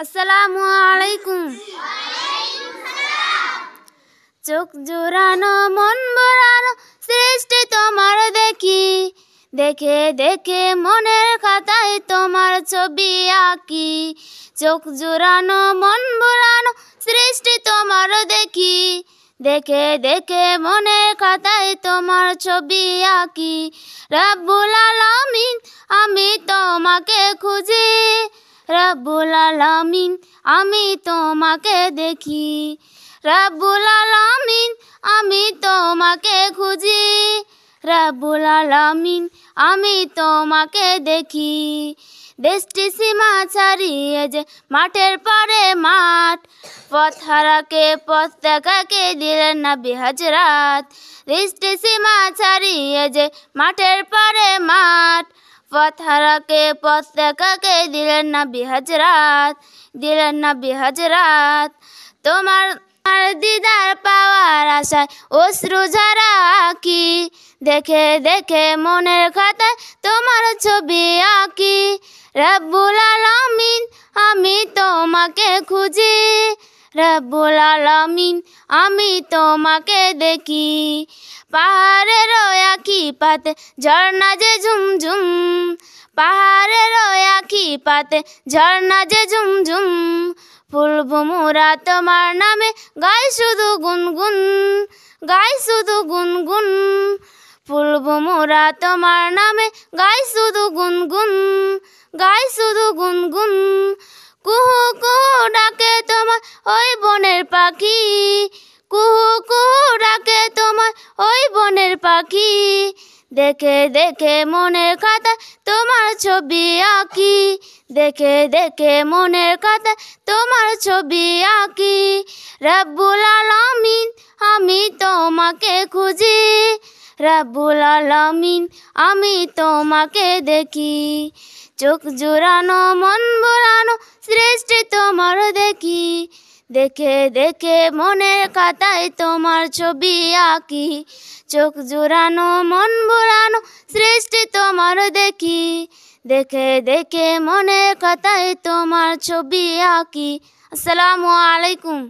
আসসালামু আলাইকুম। চোখ জোড়ানো মন ভরানো সৃষ্টি তোমার দেখি, দেখে দেখে মনের খাতায় তোমার ছবি আঁকি। চোখ জোড়ানো মন ভরানো সৃষ্টি তোমার দেখি, দেখে দেখে মনের খাতায় তোমার ছবি আঁকি। রব্বুল আলামিন আমি তোমাকে খুঁজি, রব্বুল আলামিন আমি তোমাকে দেখি। রব্বুল আলামিন আমি তোমাকে খুঁজি, রব্বুল আলামিন আমি তোমাকে দেখি। দেশটি সীমা ছাড়িয়ে যে মাঠের পরে মাঠ, পথ হারাকে পথ দেখাকে দিলেন নবী হযরত। দেশটি সীমা ছাড়িয়ে যে মাঠের পরে মাঠ, পথ হারাকে পথ দেখাকে দিলেন নবী হযরত, দিলেন নবী হযরত। তোমার দিদার পাওয়ার আশায় অশ্রু ঝরা আঁকি, দেখে দেখে মনের খাতায় তোমার ছবি আঁকি। রব্বুল আলামিন আমি তোমাকে খুঁজি, রব্বুল আলামিন আমি তোমাকে দেখি। পাহাড়ের আঁখি পাতে ঝর্ণা যে ঝুমঝুম, পাহাড়ের আঁখি পাতে ঝর্ণা যে ঝুমঝুম। ফুলবো মোরা তোমার নামে গাই শুধু গুনগুন, গাই শুধু গুনগুন। ফুলবো মোরা তোমার নামে গাই শুধু গুনগুন, গাই শুধু গুনগুন। কুহু কুহু ডাকে তোমার ওই বনের পাখি, কুহু কুহু ডাকে তোমার ওই বনের পাখি। দেখে দেখে মনের খাতা তোমার ছবি আঁকি, দেখে দেখে মনের খাতা তোমার ছবি আঁকি। রব্বুল আলামিন আমি তোমাকে খুঁজি, রব্বুল আলামিন আমি তোমাকে দেখি। চোখ জোড়ানো মন ভরানো সৃষ্টি তোমার দেখি, দেখে দেখে মনের খাতায় তোমার ছবি আঁকি। চোখ জোড়ানো মন ভরানো সৃষ্টি তোমার দেখি, দেখে দেখে মনের খাতায় তোমার ছবি আঁকি। আসসালামু আলাইকুম।